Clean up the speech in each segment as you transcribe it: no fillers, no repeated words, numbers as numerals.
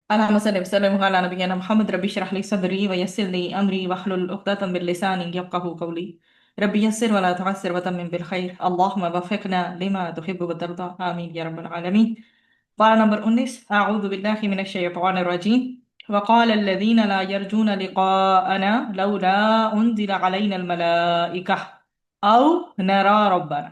اللهم صل وسلم على نبينا محمد ربي اشرح لي صدري ويسر لي امري واحلل عقدة من لساني يفقهوا قولي. ربي يسر ولا تعسر وتمم بالخير. اللهم وفقنا لما تحب وترضى. آمين يا رب العالمين. قال نمبر 19. أعوذ بالله من الشيطان الرجيم. وقال الذين لا يرجون لقاءنا لولا أنزل علينا الملائكة أو نرى ربنا.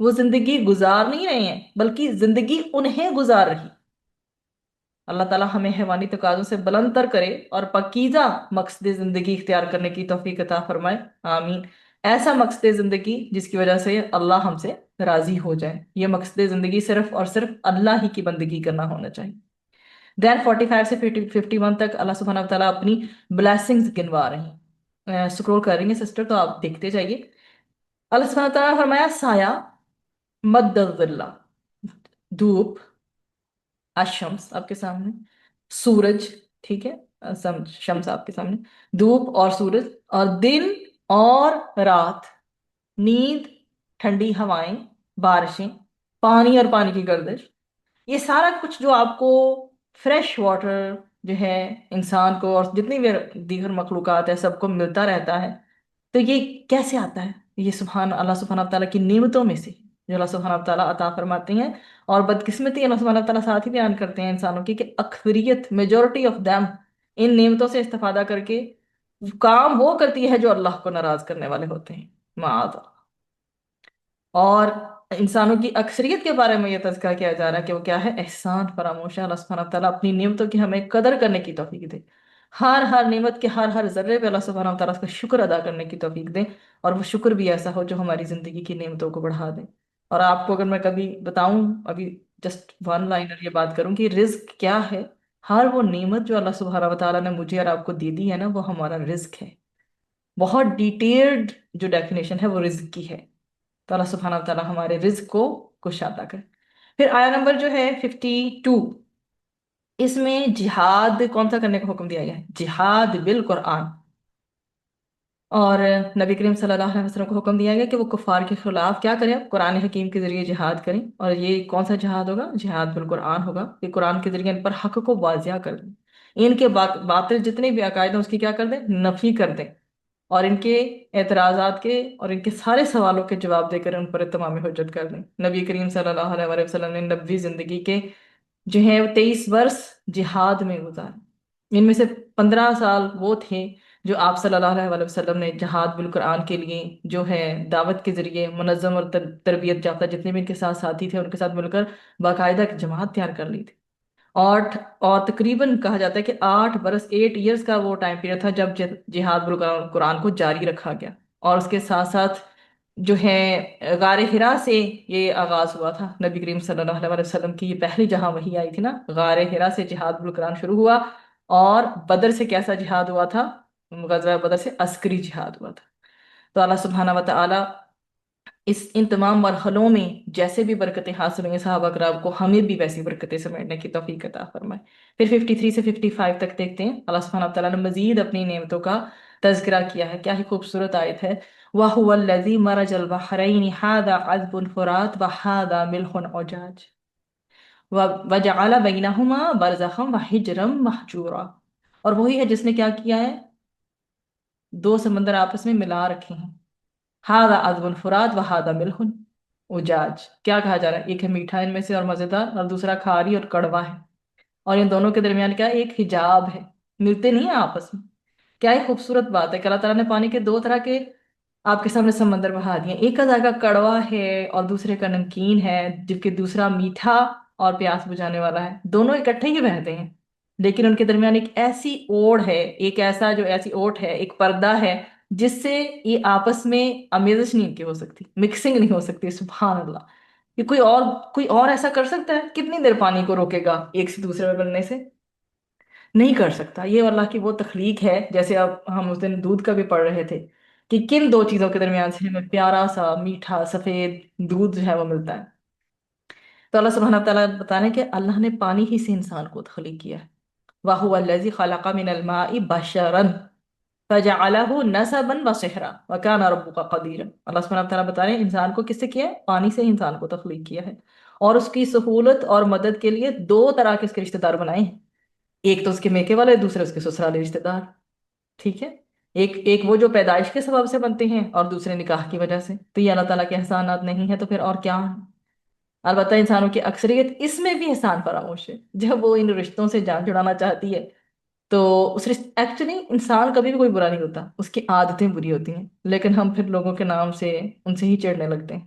وہ زندگی گزار نہیں رہے ہیں بلکہ زندگی انہیں گزار رہی۔ اللہ تعالیٰ ہمیں حیوانی تقاضوں سے بلند تر کرے اور پاکیزہ مقصد زندگی اختیار کرنے کی توفیق عطا فرمائے، آمین۔ ایسا مقصد زندگی جس کی وجہ سے اللہ ہم سے راضی ہو جائے، یہ مقصد زندگی صرف اور صرف اللہ ہی کی بندگی کرنا ہونا چاہیے۔ دین 45 سے 51 تک اللہ سبحانہ و تعالیٰ اپنی بلیسنگز گنوا رہے ہیں، سکرول کر رہی ہیں سسٹر تو آپ دیکھتے جائیے۔ اللہ سبحانہ و تعالیٰ نے فرمایا سایہ، مد الظلہ، دھوپ، الشمس آپ کے سامنے، سورج، ٹھیک ہے، شمس آپ کے سامنے، دھوپ اور سورج، اور دن اور رات، نیند، ٹھنڈی ہوائیں، بارشیں، پانی اور پانی کی گردش، یہ سارا کچھ جو آپ کو فریش واٹر جو ہے انسان کو اور جتنی بھی دیگر مخلوقات ہے سب کو ملتا رہتا ہے، تو یہ کیسے آتا ہے؟ یہ سبحان اللہ سبحانہ تعالیٰ کی نعمتوں میں سے جو اللہ سبحانہ تعالیٰ عطا فرماتے ہیں۔ اور بدقسمتی اللہ سبحانہ تعالیٰ ساتھ ہی بیان کرتے ہیں انسانوں کی کہ اکثریت میجورٹی آف دیم ان نعمتوں سے استفادہ کر کے کام وہ کرتی ہے جو اللہ کو ناراض کرنے والے ہوتے ہیں، معاذ اللہ۔ اور انسانوں کی اکثریت کے بارے میں یہ تذکرہ کیا جا رہا ہے کہ وہ کیا ہے؟ احسان فراموش ہے۔ اللہ سبحانہ تعالیٰ اپنی نعمتوں کی ہمیں قدر کرنے کی توفیق دے، ہر نعمت کے ہر ذرے پہ اللہ سبحانہ تعالیٰ اس کا شکر ادا کرنے کی توفیق دے، اور وہ شکر بھی ایسا ہو جو ہماری زندگی کی نعمتوں کو بڑھا دے۔ اور آپ کو اگر میں کبھی بتاؤں، ابھی جسٹ ون لائنر یہ بات کروں کہ رزق کیا ہے، ہر وہ نعمت جو اللہ سبحانہ تعالیٰ نے مجھے اور آپ کو دے دی ہے نا، وہ ہمارا رزق ہے۔ بہت ڈیٹیلڈ جو ڈیفینیشن ہے وہ رزق کی ہے۔ تو اللہ سبحانہ وتعالیٰ ہمارے رزق کو کشادہ کرے۔ پھر آیا نمبر جو ہے 52، اس میں جہاد کون سا کرنے کا حکم دیا گیا ہے؟ جہاد بالقرآن۔ اور نبی کریم صلی اللہ علیہ وسلم کو حکم دیا گیا کہ وہ کفار کے خلاف کیا کریں؟ قرآن حکیم کے ذریعے جہاد کریں۔ اور یہ کون سا جہاد ہوگا؟ جہاد بالقرآن ہوگا، کہ قرآن کے ذریعے ان پر حق کو واضح کر دیں، ان کے باطل جتنے بھی عقائد ہیں اس کی کیا کر دیں؟ نفی کر دیں، اور ان کے اعتراضات کے اور ان کے سارے سوالوں کے جواب دے کر ان پر تمام حجت کر دیں۔ نبی کریم صلی اللہ علیہ وسلم نے نبوی زندگی کے جو ہے 23 برس جہاد میں گزارے، ان میں سے 15 سال وہ تھے جو آپ صلی اللہ علیہ وسلم نے جہاد بالقرآن کے لیے جو ہے دعوت کے ذریعے منظم اور تربیت یافتہ جتنے بھی ان کے ساتھ ساتھی تھے ان کے ساتھ مل کر باقاعدہ ایک جماعت تیار کر لی تھی۔ اور اور تقریباً کہا جاتا ہے کہ 8 برس 8 ایئرس کا وہ ٹائم پیریڈ تھا جب جہاد بالقرآن قرآن کو جاری رکھا گیا۔ اور اس کے ساتھ ساتھ جو ہے غار ہرا سے یہ آغاز ہوا تھا، نبی کریم صلی اللہ علیہ وسلم کی یہ پہلی جہاں وحی آئی تھی نا، غار ہرا سے جہاد بالقرآن شروع ہوا۔ اور بدر سے کیسا جہاد ہوا تھا؟ غزوہ بدر سے عسکری جہاد ہوا تھا۔ تو اللہ سبحانہ و تعالی ان تمام مرحلوں میں جیسے بھی برکتیں حاصل ہوئیں صحابہ کرام کو، ہمیں بھی ویسی برکتیں سمیٹنے کی توفیق عطا فرمائے۔ پھر 53 سے 55 تک دیکھتے ہیں، اللہ سبحانہ وتعالیٰ نے مزید اپنی نعمتوں کا تذکرہ کیا ہے۔ کیا ہی خوبصورت آیت ہے، وَهُوَ الَّذِي مَرَجَ الْبَحْرَيْنِ هَذَا عَذْبٌ فُرَاتٌ وَهَذَا مِلْحٌ أُجَاجٌ وَجَعَلَ بَيْنَهُمَا بَرْزَخًا وَحِجْرًا مَحْجُورًا۔ اور وہی ہے جس نے کیا کیا ہے؟ دو سمندر آپس میں ملا رکھے ہیں، ہاذا عذب فرات و ہاذا ملح اجاج۔ کیا کہا جا رہا ہے؟ ایک ہے میٹھا ان میں سے اور مزیدار، اور دوسرا کھاری اور کڑوا ہے، اور ان دونوں کے درمیان کیا ہے؟ ایک حجاب ہے، ملتے نہیں ہیں آپس میں۔ کیا ایک خوبصورت بات ہے کہ اللہ تعالیٰ نے پانی کے دو طرح کے آپ کے سامنے سمندر بہا دیے، ایک کا ذائقہ کڑوا ہے اور دوسرے کا نمکین ہے، جبکہ دوسرا میٹھا اور پیاس بجھانے والا ہے، دونوں اکٹھے ہی بہتے ہیں، لیکن ان کے درمیان ایک ایسی اوڑ ہے، ایک ایسا جو ایسی اوٹ ہے، ایک پردہ ہے جس سے یہ آپس میں امیزش نہیں ان کی ہو سکتی، مکسنگ نہیں ہو سکتی۔ سبحان اللہ! یہ کوئی اور ایسا کر سکتا ہے؟ کتنی دیر پانی کو روکے گا ایک سے دوسرے میں بننے سے؟ نہیں کر سکتا۔ یہ اللہ کی وہ تخلیق ہے، جیسے اب ہم اس دن دودھ کا بھی پڑھ رہے تھے کہ کن دو چیزوں کے درمیان سے ہمیں پیارا سا میٹھا سفید دودھ جو ہے وہ ملتا ہے۔ تو اللہ سبحانہ تعالیٰ بتا رہے ہیں کہ اللہ نے پانی ہی سے انسان کو تخلیق کیا ہے۔ وَهُوَ الَّذِي خَلَقَ مِنَ الْمَاءِ بَشَرًا فَجَعَلَهُ نَسَبًا وَصِهْرًا وَكَانَ رَبُّكَ قَدِيرًا۔ اللہ سبحانہ تعالیٰ بتا رہے ہیں انسان کو کس سے کیا ہے؟ پانی سے ہی انسان کو تخلیق کیا ہے، اور اس کی سہولت اور مدد کے لیے دو طرح کے اس کے رشتہ دار بنائے ہیں، ایک تو اس کے میکے والے، دوسرے اس کے سسرالی رشتہ دار، ٹھیک ہے؟ ایک وہ جو پیدائش کے سبب سے بنتے ہیں، اور دوسرے نکاح کی وجہ سے۔ تو یہ اللہ تعالیٰ کے احسانات نہیں ہیں تو پھر اور کیا ہیں؟ البتہ انسانوں کی اکثریت اس میں بھی احسان فراموش ہے، جب وہ ان رشتوں سے جان چھڑانا چاہتی ہے تو اس رشتے ایکچولی انسان کبھی بھی کوئی برا نہیں ہوتا، اس کی عادتیں بری ہوتی ہیں، لیکن ہم پھر لوگوں کے نام سے ان سے ہی چڑھنے لگتے ہیں۔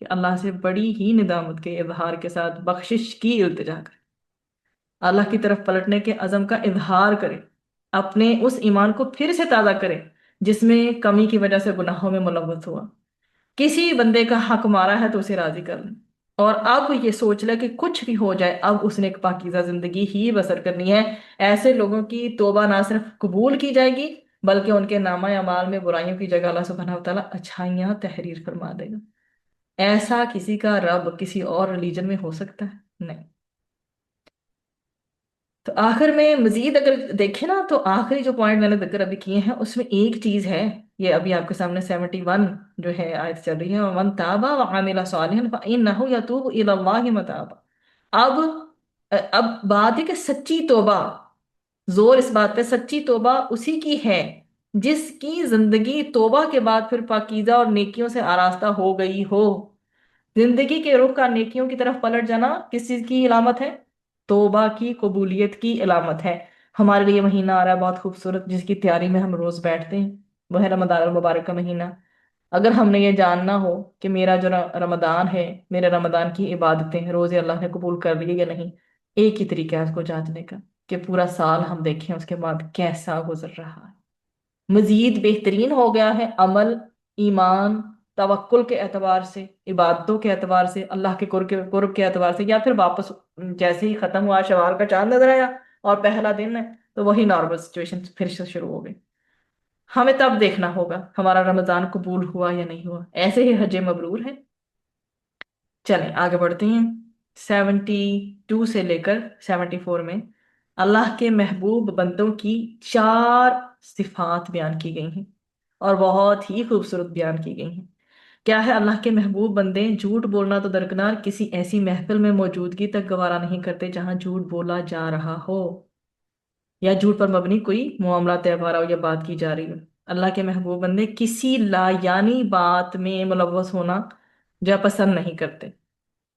کہ اللہ سے بڑی ہی ندامت کے اظہار کے ساتھ بخشش کی التجا کرے، اللہ کی طرف پلٹنے کے عزم کا اظہار کرے، اپنے اس ایمان کو پھر سے تازہ کرے جس میں کمی کی وجہ سے گناہوں میں ملوث ہوا۔ کسی بندے کا حق مارا ہے تو اسے راضی کر لیں، اور اب یہ سوچ لے کہ کچھ بھی ہو جائے اب اس نے ایک پاکیزہ زندگی ہی بسر کرنی ہے۔ ایسے لوگوں کی توبہ نہ صرف قبول کی جائے گی بلکہ ان کے نامہ اعمال میں برائیوں کی جگہ اللہ سبحانہ و تعالیٰ اچھائیاں تحریر فرما دے گا۔ ایسا کسی کا رب کسی اور ریلیجن میں ہو سکتا ہے؟ نہیں۔ تو آخر میں مزید اگر دیکھیں نا تو آخری جو پوائنٹ میں نے ذکر ابھی کیے ہیں اس میں ایک چیز ہے، یہ ابھی آپ کے سامنے 71 جو ہے آیت چل رہی ہے، وَمَن تَابَ وَعَمِلَ صَالِحًا فَإِنَّهُ يَتُوبُ إِلَى اللَّهِ مَتَابًا۔ اب بات ہے کہ سچی توبہ، زور اس بات پہ سچی توبہ اسی کی ہے جس کی زندگی توبہ کے بعد پھر پاکیزہ اور نیکیوں سے آراستہ ہو گئی ہو۔ زندگی کے رخ کا نیکیوں کی طرف پلٹ جانا کس چیز کی علامت ہے؟ توبہ کی قبولیت کی علامت ہے۔ ہمارے لیے مہینہ آ رہا ہے بہت خوبصورت، جس کی تیاری میں ہم روز بیٹھتے ہیں، وہ ہے رمضان المبارک کا مہینہ۔ اگر ہم نے یہ جاننا ہو کہ میرا جو رمضان ہے، میرے رمضان کی عبادتیں روزے اللہ نے قبول کر لیے یا نہیں، ایک ہی طریقہ ہے اس کو جانچنے کا کہ پورا سال ہم دیکھیں اس کے بعد کیسا گزر رہا ہے۔ مزید بہترین ہو گیا ہے عمل، ایمان، توکل کے اعتبار سے، عبادتوں کے اعتبار سے، اللہ کے قرب کے اعتبار سے، یا پھر واپس جیسے ہی ختم ہوا شوال کا چاند نظر آیا اور پہلا دن ہے تو وہی نارمل سچویشن پھر سے شروع ہو گئی۔ ہمیں تب دیکھنا ہوگا ہمارا رمضان قبول ہوا یا نہیں ہوا، ایسے ہی حج مبرور ہے۔ چلیں آگے بڑھتے ہیں۔ 72 سے لے کر 74 میں اللہ کے محبوب بندوں کی 4 صفات بیان کی گئی ہیں اور بہت ہی خوبصورت بیان کی گئی ہیں۔ کیا ہے؟ اللہ کے محبوب بندے جھوٹ بولنا تو درکنار کسی ایسی محفل میں موجودگی تک گوارا نہیں کرتے جہاں جھوٹ بولا جا رہا ہو یا جھوٹ پر مبنی کوئی معاملہ طے پا رہا ہو یا بات کی جا رہی ہو۔ اللہ کے محبوب بندے کسی لا یعنی بات میں ملوث ہونا جو پسند نہیں کرتے،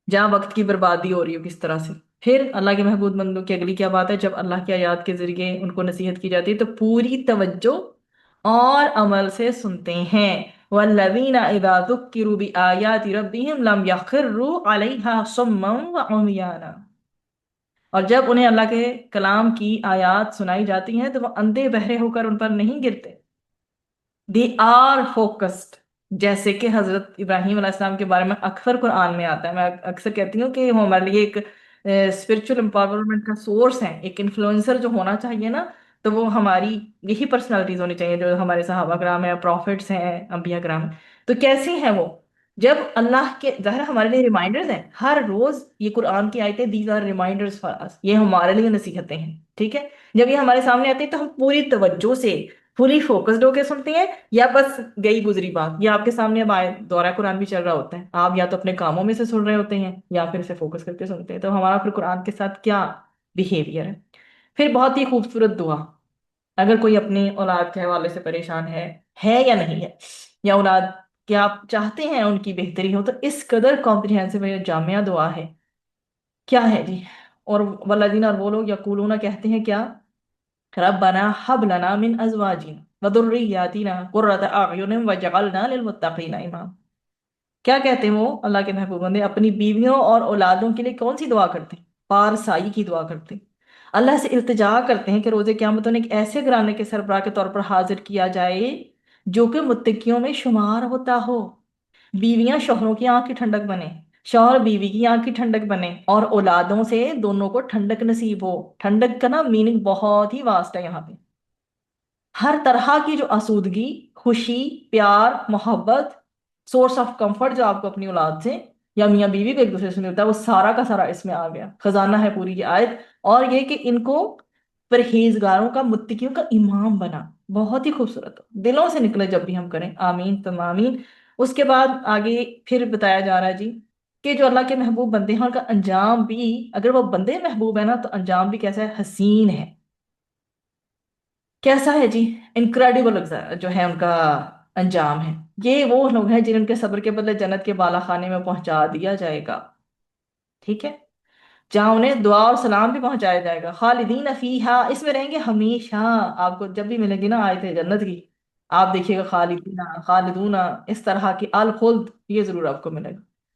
جہاں وقت کی بربادی ہو رہی ہو کس طرح سے۔ پھر اللہ کے محبوب بندوں کی اگلی کیا بات ہے؟ جب اللہ کی آیات کے ذریعے ان کو نصیحت کی جاتی ہے تو پوری توجہ اور عمل سے سنتے ہیں۔ وَالَّذِينَ إِذَا ذُكِّرُوا بِآيَاتِ رَبِّهِمْ لَمْ يَخِرُّوا عَلَيْهَا صُمًّا وَعُمْيَانًا۔ اور جب انہیں اللہ کے کلام کی آیات سنائی جاتی ہیں تو وہ اندھے بہرے ہو کر ان پر نہیں گرتے۔ دی آر فوکسڈ، جیسے کہ حضرت ابراہیم علیہ السلام کے بارے میں اکثر قرآن میں آتا ہے۔ میں اکثر کہتی ہوں کہ وہ ہمارے لیے ایک اسپرچل امپاورمنٹ کا سورس ہے، ایک انفلوئنسر جو ہونا چاہیے نا، تو وہ ہماری یہی پرسنالٹیز ہونی چاہیے جو ہمارے صحابہ کرام ہیں، پروفٹس ہیں، انبیاء کرام ہیں۔ تو کیسی ہیں وہ؟ جب اللہ کے ظاہر ہمارے لیے ریمائنڈرز ہیں، ہر روز یہ قرآن کی آیتیں دیز آر ریمائنڈرز فار اس، یہ ہمارے لیے نصیحتیں ہیں، ٹھیک ہے؟ جب یہ ہمارے سامنے آتی ہیں تو ہم پوری توجہ سے فلی فوکسڈ ہو کے سنتے ہیں، یا بس گئی گزری بات، یا آپ کے سامنے اب دورہ قرآن بھی چل رہا ہوتا ہے، آپ یا تو اپنے کاموں میں سے سن رہے ہوتے ہیں یا پھر اسے فوکس کر کے سنتے ہیں، تو ہمارا پھر قرآن کے ساتھ کیا بیہیویئر ہے؟ پھر بہت ہی خوبصورت دعا، اگر کوئی اپنی اولاد کے حوالے سے پریشان ہے یا نہیں ہے، یا اولاد کہ آپ چاہتے ہیں ان کی بہتری ہو، تو اس قدر کمپریہنسو یا جامعہ دعا ہے۔ کیا ہے جی؟ اور والذین، اور وہ لوگ یقولون کہتے ہیں کیا؟ ربنا حب لنا من ازواجنا وذریاتنا قرۃ اعین وجعلنا للمتقین اماما۔ کیا کہتے ہیں وہ اللہ کے محبوب بندے؟ اپنی بیویوں اور اولادوں کے لیے کون سی دعا کرتے ہیں؟ پارسائی کی دعا کرتے ہیں، اللہ سے التجا کرتے ہیں کہ روز قیامت انہیں ایک ایسے گھرانے کے سربراہ کے طور پر حاضر کیا جائے جو کہ متقیوں میں شمار ہوتا ہو۔ بیویاں شوہروں کی آنکھ کی ٹھنڈک بنے، شوہر بیوی کی آنکھ کی ٹھنڈک بنے، اور اولادوں سے دونوں کو ٹھنڈک نصیب ہو۔ ٹھنڈک کا نا میننگ بہت ہی واسٹ ہے یہاں پہ۔ ہر طرح کی جو آسودگی، خوشی، پیار، محبت، سورس آف کمفرٹ جو آپ کو اپنی اولاد سے یا میاں بیوی کو ایک دوسرے سے ملتا ہے، وہ سارا کا سارا اس میں آ گیا، خزانہ ہے پوری یہ آیت۔ اور یہ کہ ان کو پرہیزگاروں کا، متقیوں کا امام بنا، بہت ہی خوبصورت دلوں سے نکلے جب بھی ہم کریں، آمین تم آمین۔ اس کے بعد آگے پھر بتایا جا رہا ہے جی کہ جو اللہ کے محبوب بندے ہیں ان کا انجام بھی، اگر وہ بندے محبوب ہے نا تو انجام بھی کیسا ہے؟ حسین ہے۔ کیسا ہے جی؟ انکریڈیبل جو ہے ان کا انجام ہے۔ یہ وہ لوگ ہیں جن کے صبر کے بدلے جنت کے بالا خانے میں پہنچا دیا جائے گا، ٹھیک ہے؟ جہاں انہیں دعا اور سلام بھی پہنچایا جائے گا، خالدین فیہا، اس میں رہیں گے ہمیشہ۔ آپ کو جب بھی ملے گی نا آیت جنت کی، آپ دیکھیے گا خالدین، خالدون، اس طرح کی الخلد، یہ ضرور آپ کو ملے گا۔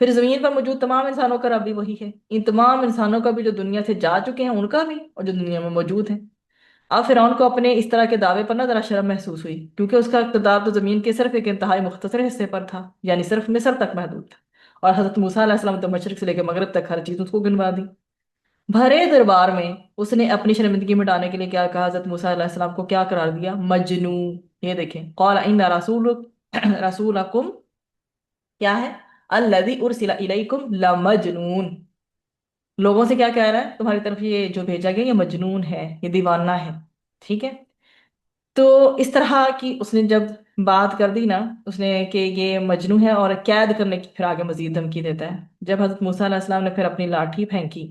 پھر زمین پر موجود تمام انسانوں کا رب بھی وہی ہے، ان تمام انسانوں کا بھی جو دنیا سے جا چکے ہیں ان کا بھی، اور جو دنیا میں موجود ہیں۔ اب فرعون کو اپنے اس طرح کے دعوے پر نہ ذرا شرم محسوس ہوئی، کیونکہ اس کا اقتدار تو زمین کے صرف ایک انتہائی مختصر حصے پر تھا، یعنی صرف مصر تک محدود تھا، اور حضرت موسیٰ علیہ السلام تو مشرق سے لے کے مغرب تک ہر چیز اس کو گنوا دی۔ بھرے دربار میں اس نے اپنی شرمندگی مٹانے کے لیے کیا کہا؟ حضرت موسیٰ علیہ السلام کو کیا قرار دیا؟ مجنون۔ یہ دیکھیں، قال ان رسول رسولکم، کیا ہے؟ الذی ارسل الیکم لمجنون۔ لوگوں سے کیا کہہ رہا ہے؟ تمہاری طرف یہ جو بھیجا گیا یہ مجنون ہے، یہ دیوانہ ہے، ٹھیک ہے؟ تو اس طرح کی اس نے جب بات کر دی نا، اس نے کہ یہ مجنون ہے، اور قید کرنے کی پھر آگے مزید دھمکی دیتا ہے۔ جب حضرت موسیٰ علیہ السلام نے پھر اپنی لاٹھی پھینکی،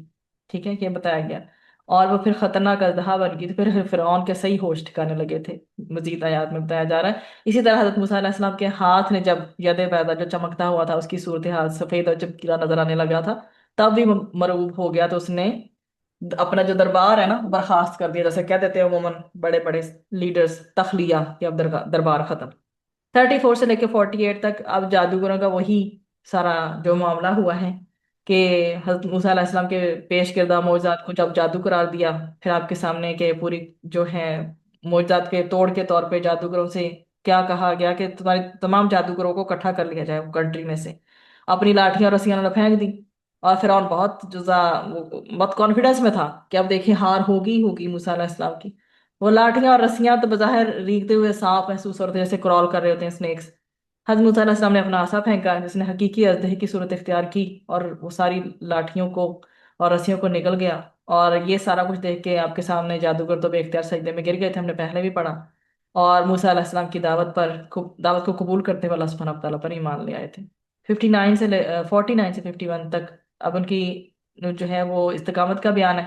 ٹھیک ہے، یہ بتایا گیا، اور وہ پھر خطرناک اژدہا بن گئی، تو پھر فرعون کے صحیح ہوش ٹھکانے لگے تھے، مزید آیات میں بتایا جا رہا ہے۔ اسی طرح حضرت موسیٰ علیہ السلام کے ہاتھ نے جب ید بیضا جو چمکتا ہوا تھا، اس کی صورتحال سفید اور چمکیلا نظر آنے لگا تھا، تب بھی مرعوب ہو گیا، تو اس نے اپنا جو دربار ہے نا برخاست کر دیا، جیسے کہہ دیتے ہیں عموماً بڑے بڑے لیڈرز، تخلیہ، کہ اب دربار ختم۔ 34 سے لے کے 48 تک اب جادوگروں کا وہی سارا جو معاملہ ہوا ہے، کہ حضرت موسیٰ علیہ السلام کے پیش کردہ معجزات کو جب جادو قرار دیا، پھر آپ کے سامنے کہ پوری جو ہے معجزات کے توڑ کے طور پہ جادوگروں سے کیا کہا گیا کہ تمہارے تمام جادوگروں کو اکٹھا کر لیا جائے کنٹری میں سے، اپنی لاٹھیاں اور رسیاں انہوں نے پھینک دی، اور فرعون بہت بہت کانفیڈنس میں تھا کہ اب دیکھیں ہار ہوگی ہی ہوگی موسیٰ علیہ السلام کی۔ وہ لاٹیاں اور رسیاں تو بظاہر ریگتے ہوئے سانپ محسوس ہوتے ہیں، جیسے کرال کر رہے ہوتے ہیں اسنیکس۔ حضرت موسیٰ علیہ السلام نے اپنا عصا پھینکا، جس نے حقیقی اژدہے کی صورت اختیار کی، اور وہ ساری لاٹھیوں کو اور رسیوں کو نگل گیا۔ اور یہ سارا کچھ دیکھ کے آپ کے سامنے جادوگر تو بے اختیار سجدے میں گر گئے تھے، ہم نے پہلے بھی پڑھا، اور موسیٰ علیہ السلام کی دعوت کو قبول کرتے ہوئے اللہ سبحانہ تعالیٰ پر ایمان لے آئے تھے۔ 49 سے 51 تک اب ان کی جو ہے وہ استقامت کا بیان ہے،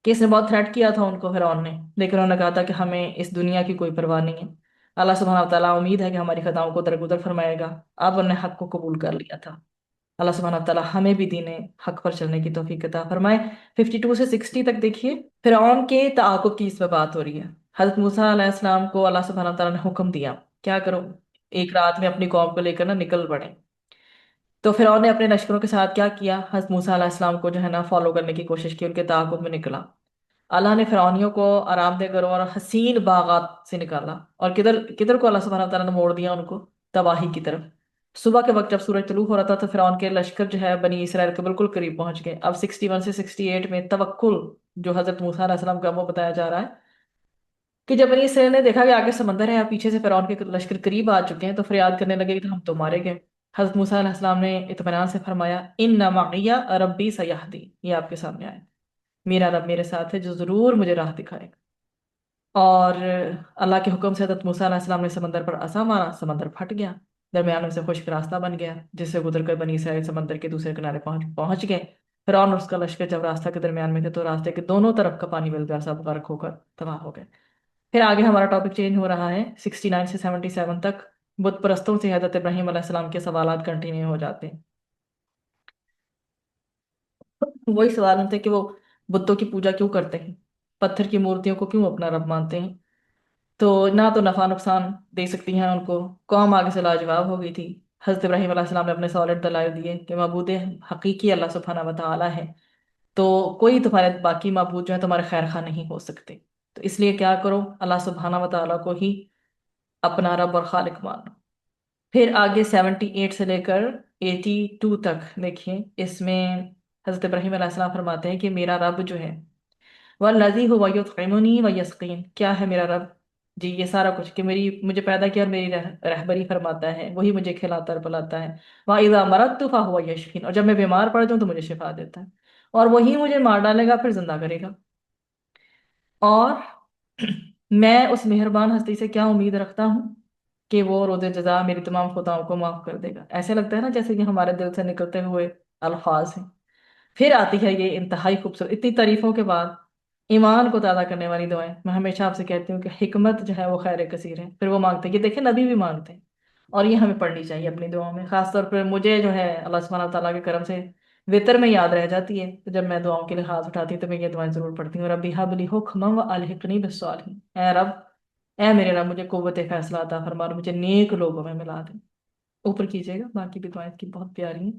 کہ اس نے بہت تھریٹ کیا تھا ان کو فرعون نے، لیکن انہوں نے کہا تھا کہ ہمیں اس دنیا کی کوئی پرواہ نہیں ہے، اللہ سبحانہ تعالیٰ امید ہے کہ ہماری خطاؤں کو درگزر فرمائے گا۔ اب انہوں نے حق کو قبول کر لیا تھا۔ اللہ سبحانہ تعالیٰ ہمیں بھی دین حق پر چلنے کی توفیق عطا فرمائے۔ 52 سے 60 تک دیکھیے، فرعون کے تعاقب کی اس میں بات ہو رہی ہے۔ حضرت موسیٰ علیہ السلام کو اللہ سبحانہ تعالیٰ نے حکم دیا، کیا کرو؟ ایک رات میں اپنی قوم کو لے کر نا نکل پڑے۔ تو فرعون نے اپنے لشکروں کے ساتھ کیا کیا؟ حضرت موسیٰ علیہ السلام کو جو ہے نا فالو کرنے کی کوشش کی، ان کے تعاقب میں نکلا۔ اللہ نے فرعونیوں کو آرام دہ گھروں اور حسین باغات سے نکالا، اور کدھر کدھر کو اللہ سبحانہ تعالیٰ نے موڑ دیا ان کو؟ تباہی کی طرف۔ صبح کے وقت جب سورج طلوع ہو رہا تھا، تو فرعون کے لشکر جو ہے بنی اسرائیل کے بالکل قریب پہنچ گئے۔ اب 61 سے 68 میں توکل جو حضرت موسیٰ علیہ السلام کا وہ بتایا جا رہا ہے، کہ جب بنی اسرائیل نے دیکھا کہ آگے سمندر ہے اور پیچھے سے فرعون کے لشکر قریب آ چکے ہیں، تو فریاد کرنے لگے کہ ہم تو مارے گئے۔ حضرت موسیٰ علیہ السلام نے اطمینان سے فرمایا، ان معی ربی سیہدی، یہ آپ کے سامنے آئے، میرا رب میرے ساتھ ہے جو ضرور مجھے راہ دکھائے گا۔ اور اللہ کے حکم سے حضرت موسیٰ علیہ السلام نے سمندر پر عصا مارا، سمندر پھٹ گیا، درمیان میں سے خشک راستہ بن گیا، جس سے گزر کر بنی اسرائیل سمندر کے دوسرے کنارے پہنچ گئے۔ فرعون اور اس کا لشکر جب راستہ کے درمیان میں تھے، تو راستے کے دونوں طرف کا پانی مل گیا، سب غرق ہو کر تباہ ہو گئے۔ پھر آگے ہمارا ٹاپک چینج ہو رہا ہے 69 سے 77 تک۔ بت پرستوں سے حضرت ابراہیم علیہ السلام کے سوالات کنٹینیو ہو جاتے ہیں۔ وہی سوال ہوتے ہیں کہ وہ بتوں کی پوجا کیوں کرتے ہیں، پتھر کی مورتیوں کو کیوں اپنا رب مانتے ہیں؟ تو نہ تو نفع نقصان دے سکتی ہیں ان کو، قوم آگے سے لاجواب ہو گئی تھی۔ حضرت ابراہیم علیہ السلام نے اپنے سالڈ دلائل دیے کہ معبود حقیقی اللہ سبحانہ و تعالیٰ ہے، تو کوئی تمہارے باقی معبود جو ہے تمہارے خیر خواہ نہیں ہو سکتے، تو اس لیے کیا کرو؟ اللہ سبحانہ و تعالیٰ کو ہی اپنا رب اور خالق مانو۔ پھر آگے 78 سے لے کر 82 تک دیکھیے، اس میں حضرت ابراہیم علیہ السلام فرماتے ہیں کہ میرا رب جو ہے والذی هو یطعمنی ویسقین، کیا ہے میرا رب؟ جی یہ سارا کچھ، کہ مجھے پیدا کیا اور میری رہبری فرماتا ہے، وہی مجھے کھلاتا اور پلاتا ہے۔ وَإِذَا مَرَضْتُ فَهُوَ یشفین، اور جب میں بیمار پڑ جاؤں تو مجھے شفا دیتا ہے، اور وہی مجھے مار ڈالے گا پھر زندہ کرے گا۔ اور میں اس مہربان ہستی سے کیا امید رکھتا ہوں کہ وہ روز جزا میری تمام خطاؤں کو معاف کر دے گا۔ ایسے لگتا ہے نا جیسے کہ ہمارے دل سے نکلتے ہوئے الفاظ ہیں۔ پھر آتی ہے یہ انتہائی خوبصورت، اتنی تعریفوں کے بعد ایمان کو تازہ کرنے والی دعائیں۔ میں ہمیشہ آپ سے کہتی ہوں کہ حکمت جو ہے وہ خیر کثیر ہے، پھر وہ مانگتے ہیں، یہ دیکھیں نبی بھی مانگتے ہیں، اور یہ ہمیں پڑھنی چاہیے اپنی دعاؤں میں۔ خاص طور پر مجھے جو ہے اللہ سبحانہ تعالیٰ کے کرم سے وطر میں یاد رہ جاتی ہے، تو جب میں دعاؤں کے لیے ہاتھ اٹھاتی ہوں تو میں یہ دعائیں ضرور پڑھتی ہوں، ربی ھب لی حکما والحقنی بالصالحین، اے رب، اے میرے رب مجھے قوت فیصلہ عطا فرما اور مجھے نیک لوگوں میں ملا دے۔ اوپر کیجیے گا، باقی بھی دعائیں کی بہت پیاری ہیں۔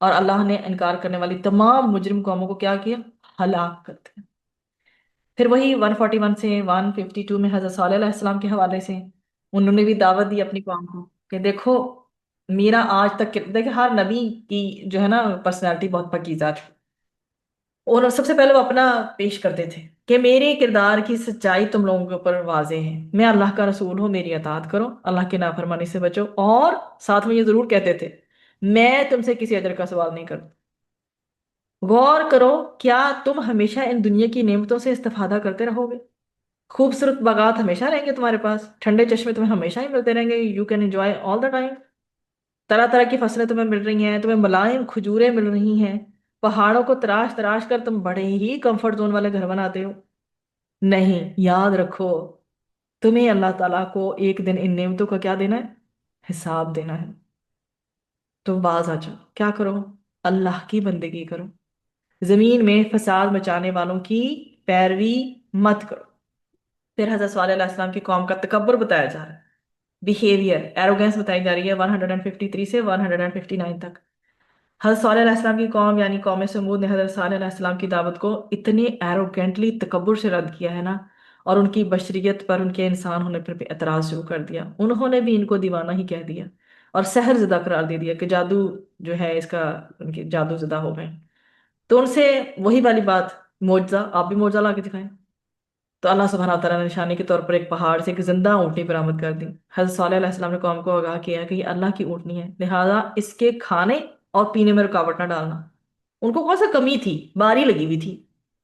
اور اللہ نے انکار کرنے والی تمام مجرم قوموں کو کیا کیا؟ ہلاک کر دیا۔ پھر وہی 141 سے 152 میں حضرت صالح علیہ السلام کے حوالے سے انہوں نے بھی دعوت دی اپنی قوم کو کہ دیکھو، میرا آج تک دیکھیں ہر نبی کی جو ہے نا پرسنالٹی بہت پاکیزہ تھی، اور سب سے پہلے وہ اپنا پیش کرتے تھے کہ میرے کردار کی سچائی تم لوگوں کے اوپر واضح ہے، میں اللہ کا رسول ہوں، میری اطاعت کرو، اللہ کی نافرمانی سے بچو، اور ساتھ میں یہ ضرور کہتے تھے میں تم سے کسی اجر کا سوال نہیں کرتا۔ غور کرو، کیا تم ہمیشہ ان دنیا کی نعمتوں سے استفادہ کرتے رہو گے؟ خوبصورت باغات ہمیشہ رہیں گے تمہارے پاس، ٹھنڈے چشمے تمہیں ہمیشہ ہی ملتے رہیں گے، you can enjoy all the time, طرح طرح کی فصلیں تمہیں مل رہی ہیں، تمہیں ملائم کھجوریں مل رہی ہیں، پہاڑوں کو تراش تراش کر تم بڑے ہی کمفرٹ زون والے گھر بناتے ہو؟ نہیں، یاد رکھو، تمہیں اللہ تعالیٰ کو ایک دن ان نعمتوں کا کیا دینا ہے؟ حساب دینا ہے۔ تو باز آ جاؤ، کیا کرو؟ اللہ کی بندگی کرو، زمین میں فساد مچانے والوں کی پیروی مت کرو۔ پھر حضرت صالح علیہ السلام کی قوم کا تکبر بتایا جا رہا ہے، بیہیویئر، ایروگینس بتائی جا رہی ہے 153 سے 159 تک۔ حضرت صالح علیہ السلام کی قوم یعنی قوم سمود نے حضرت صالح علیہ السلام کی دعوت کو اتنے ایروگینٹلی تکبر سے رد کیا ہے نا، اور ان کی بشریت پر، ان کے انسان ہونے پر بھی اعتراض شروع کر دیا۔ انہوں نے بھی ان کو دیوانہ ہی کہہ دیا اور سحر زدہ قرار دے دیا کہ جادو جو ہے اس کا، ان کے جادو زدہ ہو گئے۔ تو ان سے وہی والی بات، معجزہ، آپ بھی معجزہ لا کے دکھائیں۔ تو اللہ سبحانہ و تعالیٰ نے نشانی کے طور پر ایک پہاڑ سے ایک زندہ اونٹنی برآمد کر دی۔ حضرت صالح علیہ السلام نے قوم کو آگاہ کیا کہ یہ اللہ کی اونٹنی ہے، لہذا اس کے کھانے اور پینے میں رکاوٹ نہ ڈالنا۔ ان کو کون سا کمی تھی؟ باری لگی ہوئی تھی،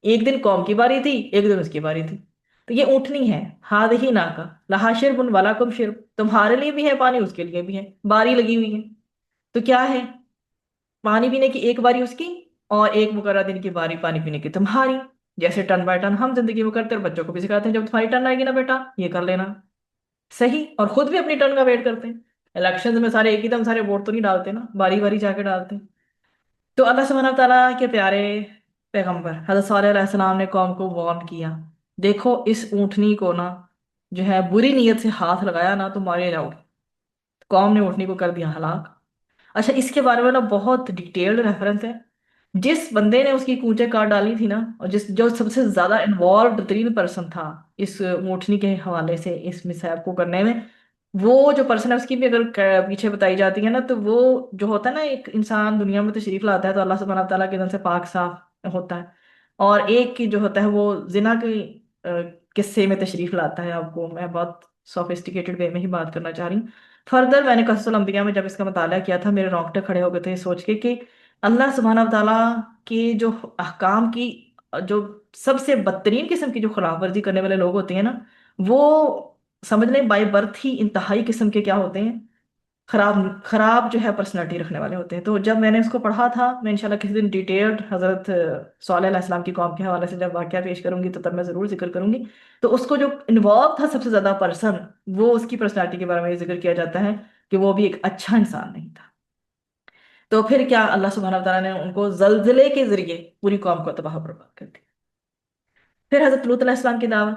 ایک دن قوم کی باری تھی، ایک دن اس کی باری تھی۔ تو یہ اونٹنی ہے، ہادھی ناکا لہا شرب ولکم شرب، تمہارے لیے بھی ہے پانی، اس کے لیے بھی ہے، باری لگی ہوئی ہے۔ تو کیا ہے؟ پانی پینے کی ایک باری اس کی، اور ایک مقررہ دن کی باری پانی پینے کی تمہاری۔ جیسے ٹن بائی ٹن ہم زندگی میں کرتے ہیں، اور بچوں کو بھی سکھاتے ہیں جب تمہاری ٹرن آئے گی نا بیٹا یہ کر لینا، صحیح، اور خود بھی اپنی ٹرن کا ویٹ کرتے ہیں۔ الیکشن میں سارے ایک ہی دم سارے ووٹ تو نہیں ڈالتے نا، باری باری جا کے ڈالتے ہیں۔ تو اللہ سبحانہ و تعالیٰ کے پیارے پیغمبر حضرت صالح علیہ السلام نے قوم کو وارن کیا، دیکھو اس اونٹنی کو نا جو ہے بری نیت سے ہاتھ لگایا نا تو مارے جاؤ گے۔ قوم نے اونٹنی کو کر دیا ہلاک۔ اچھا، اس کے بارے میں نا بہت ڈیٹیلڈ ریفرنس ہے۔ جس بندے نے اس کی کونچیں کاٹ ڈالی تھی نا، اور جو سب سے زیادہ انوالوڈ ترین پرسن تھا اس موٹنی کے حوالے سے اس مسائب کو کرنے میں، وہ جو پرسن ہے اس کی بھی اگر پیچھے بتائی جاتی ہے نا، تو وہ جو ہوتا ہے نا، ایک انسان دنیا میں تشریف لاتا ہے تو اللہ سبحانہ تعالیٰ کے دل سے پاک صاف ہوتا ہے، اور ایک کی جو ہوتا ہے وہ زنا کے آ، قصے میں تشریف لاتا ہے۔ آپ کو میں بہت سوفسٹیکیٹڈ وے میں ہی بات کرنا چاہ رہی ہوں۔ فردر میں نے قصص الانبیاء میں جب اس کا مطالعہ کیا تھا، میرے رونگٹے کھڑے ہو گئے تھے سوچ کے کہ اللہ سبحانہ و تعالیٰ کے جو احکام کی جو سب سے بدترین قسم کی جو خلاف ورزی کرنے والے لوگ ہوتے ہیں نا، وہ سمجھ لیں بائی برتھ ہی انتہائی قسم کے کیا ہوتے ہیں؟ خراب خراب جو ہے پرسنالٹی رکھنے والے ہوتے ہیں۔ تو جب میں نے اس کو پڑھا تھا، میں انشاءاللہ کسی دن ڈیٹیلڈ حضرت صالح علیہ السلام کی قوم کے حوالے سے جب واقعہ پیش کروں گی تو تب میں ضرور ذکر کروں گی۔ تو اس کو جو انوالو تھا سب سے زیادہ پرسن، وہ اس کی پرسنالٹی کے بارے میں یہ ذکر کیا جاتا ہے کہ وہ بھی ایک اچھا انسان نہیں تھا۔ تو پھر کیا اللہ سبحانہ وتعالیٰ نے ان کو زلزلے کے ذریعے پوری قوم کو تباہ و برباد کر دیا۔ پھر حضرت لوط علیہ السلام کی دعوت،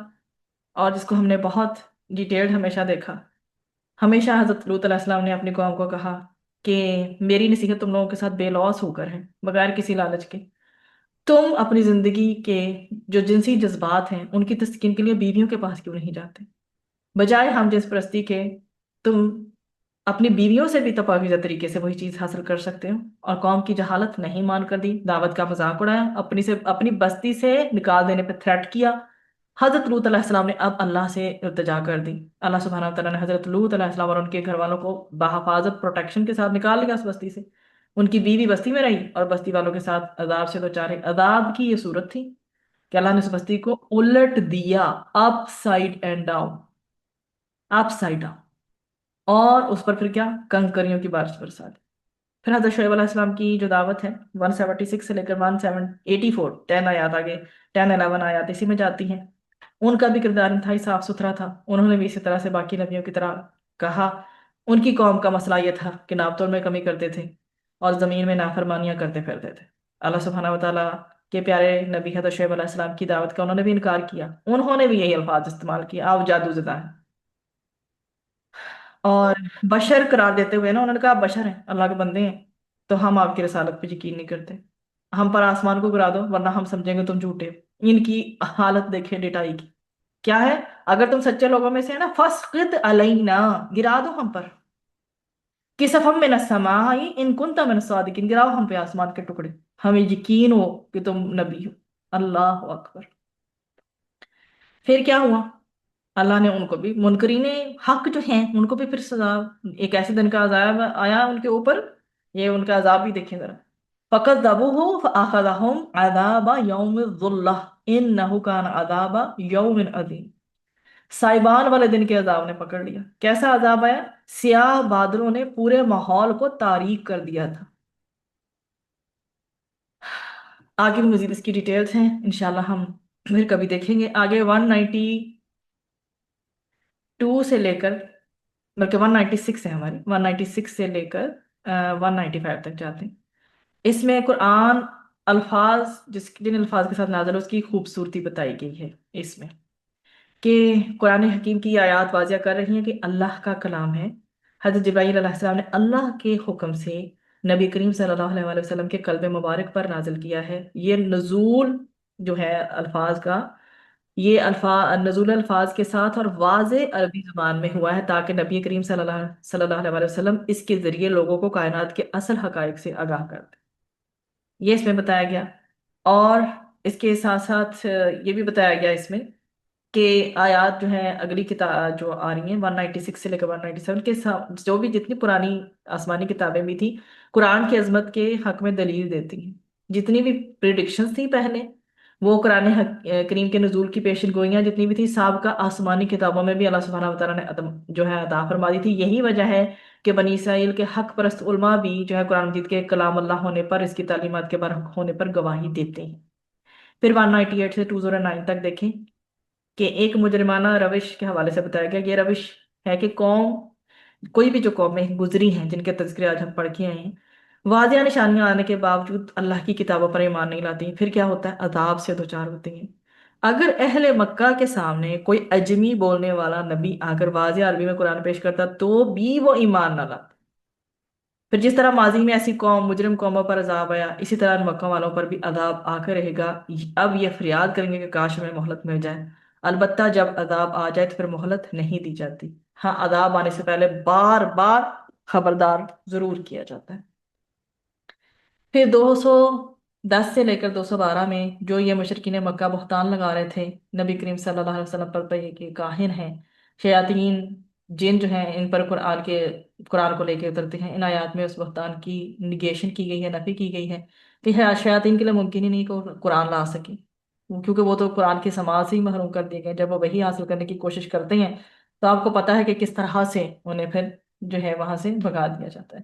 اور جس کو ہم نے بہت ڈیٹیلڈ ہمیشہ دیکھا، ہمیشہ حضرت لوط علیہ السلام نے اپنی قوم کو کہا کہ میری نصیحت تم لوگوں کے ساتھ بے لوث ہو کر ہے، بغیر کسی لالچ کے۔ تم اپنی زندگی کے جو جنسی جذبات ہیں ان کی تسکین کے لیے بیویوں کے پاس کیوں نہیں جاتے؟ بجائے ہم جنس پرستی کے تم اپنی بیویوں سے بھی پاکیزہ طریقے سے وہی چیز حاصل کر سکتے ہو، اور قوم کی جہالت نہیں مان کر دی، دعوت کا مذاق اڑایا، اپنی بستی سے نکال دینے پہ تھریٹ کیا۔ حضرت لوط علیہ السلام نے اب اللہ سے التجا کر دی، اللہ سبحانہ و تعالیٰ نے حضرت لوط علیہ السلام اور ان کے گھر والوں کو بحفاظت پروٹیکشن کے ساتھ نکال لیا اس بستی سے۔ ان کی بیوی بستی میں رہی اور بستی والوں کے ساتھ عذاب سے دوچار ہے۔ عذاب کی یہ صورت تھی کہ اللہ نے اس بستی کو الٹ دیا، upside and down, upside down, اور اس پر پھر کیا؟ کنکریوں کی بارش برسا دی۔ پھر حضرت شعیب علیہ السلام کی جو دعوت ہے 176 سے لے کر 184، 10 آیات آگے، 10 11 آیات اسی میں جاتی ہیں۔ ان کا بھی کردار انتہائی صاف ستھرا تھا، انہوں نے بھی اسی طرح سے باقی نبیوں کی طرح کہا۔ ان کی قوم کا مسئلہ یہ تھا کہ ناپ تول میں کمی کرتے تھے اور زمین میں نافرمانیاں کرتے پھرتے تھے۔ اللہ سبحانہ و تعالیٰ کے پیارے نبی حضرت شعیب علیہ السلام کی دعوت کا انہوں نے بھی انکار کیا، انہوں نے بھی یہی الفاظ استعمال کیا، آپ جادو زدہ ہیں، اور بشر قرار دیتے ہوئے نا انہوں نے کہا آپ بشر ہیں، اللہ کے بندے ہیں۔ تو ہم آپ کی رسالت پہ یقین نہیں کرتے، ہم پر آسمان کو گرا دو ورنہ ہم سمجھیں گے تم جھوٹے ہو۔ ان کی حالت دیکھیں ڈٹائی کی کیا ہے، اگر تم سچے لوگوں میں سے ہیں نا فَاسْقِطْ عَلَيْنَا، گرا دو ہم پر، کِسَفًا مِّنَ السَّمَاءِ إِن كُنتَ مِنَ الصَّادِقِينَ، گراؤ ہم پہ آسمان کے ٹکڑے، ہمیں یقین ہو کہ تم نبی ہو۔ اللہ اکبر۔ پھر کیا ہوا، اللہ نے ان کو بھی، منکرین حق جو ہیں ان کو بھی پھر سزا، ایک ایسے دن کا عذاب آیا ان کے اوپر، یہ ان کا عذاب بھی دیکھیں ذرا۔ فَكَذَّبُوهُ فَأَخَذَهُمْ عَذَابَ يَوْمِ الظُّلَّةِ إِنَّهُ كَانَ عَذَابَ يَوْمٍ عَظِيمٍ، سائبان والے دن کے عذاب نے پکڑ لیا۔ کیسا عذاب آیا، سیاہ بادلوں نے پورے ماحول کو تاریک کر دیا تھا۔ آگے بھی مزید اس کی ڈیٹیلز ہیں انشاءاللہ ہم پھر کبھی دیکھیں گے۔ آگے 192 سے لے کر، بلکہ 196 ہے ہماری، 196 سے لے کر 195 تک جاتے ہیں۔ اس میں قرآن الفاظ جن الفاظ کے ساتھ نازل ہو اس کی خوبصورتی بتائی گئی ہے اس میں، کہ قرآن حکیم کی آیات واضح کر رہی ہیں کہ اللہ کا کلام ہے۔ حضرت جبرائیل علیہ السلام نے اللہ کے حکم سے نبی کریم صلی اللہ علیہ وآلہ وسلم کے قلب مبارک پر نازل کیا ہے۔ یہ نزول جو ہے الفاظ کا، یہ نزول الفاظ کے ساتھ اور واضح عربی زبان میں ہوا ہے تاکہ نبی کریم صلی اللہ علیہ وآلہ وسلم اس کے ذریعے لوگوں کو کائنات کے اصل حقائق سے آگاہ کر دیں، یہ اس میں بتایا گیا۔ اور اس کے ساتھ ساتھ یہ بھی بتایا گیا اس میں کہ آیات جو ہیں اگلی کتاب جو آ رہی ہیں 196 سے لے کر 197 کے جو بھی جتنی پرانی آسمانی کتابیں بھی تھیں قرآن کی عظمت کے حق میں دلیل دیتی ہیں، جتنی بھی پریڈکشنز تھیں پہلے وہ قرآن کریم کے نزول کی پیشن گوئیاں جتنی بھی تھی سابقہ آسمانی کتابوں میں بھی اللہ سبحانہ وتعالیٰ نے جو ہے عطا فرما دی تھی۔ یہی وجہ ہے کہ بنی اسرائیل کے حق پرست علماء بھی جو ہے قرآن مجید کے کلام اللہ ہونے پر، اس کی تعلیمات کے برحق ہونے پر گواہی دیتے ہیں۔ پھر 198 سے 209 تک دیکھیں کہ ایک مجرمانہ روش کے حوالے سے بتایا گیا۔ یہ روش ہے کہ کوئی بھی جو قومیں گزری ہیں جن کے تذکرے آج ہم پڑھ کے آئے ہیں، واضح نشانیاں آنے کے باوجود اللہ کی کتابوں پر ایمان نہیں لاتی، پھر کیا ہوتا ہے، عذاب سے دوچار ہوتے ہیں۔ اگر اہل مکہ کے سامنے کوئی اجمی بولنے والا نبی آ کر واضح عربی میں قرآن پیش کرتا تو بھی وہ ایمان نہ لاتے۔ پھر جس طرح ماضی میں ایسی مجرم قوموں پر عذاب آیا، اسی طرح ان مکہ والوں پر بھی عذاب آ کر رہے گا۔ اب یہ فریاد کریں گے کہ کاش ہمیں مہلت مل جائے، البتہ جب عذاب آ جائے تو پھر مہلت نہیں دی جاتی، ہاں عذاب آنے سے پہلے بار بار خبردار ضرور کیا جاتا ہے۔ پھر 210 سے لے کر 212 میں جو یہ مشرکین مکہ بہتان لگا رہے تھے نبی کریم صلی اللہ علیہ وسلم پر کہ کاہن ہیں، شیاطین جن جو ہیں ان پر قرآن کو لے کے اترتے ہیں، ان آیات میں اس بہتان کی نگیشن کی گئی ہے، نفی کی گئی ہے کہ شیاطین کے لیے ممکن ہی نہیں کہ وہ قرآن لا سکیں، کیونکہ وہ تو قرآن کی سماعت سے ہی محروم کر دیے گئے۔ جب وہ وہی حاصل کرنے کی کوشش کرتے ہیں تو آپ کو پتہ ہے کہ کس طرح سے انہیں پھر جو ہے وہاں سے بھگا دیا جاتا ہے۔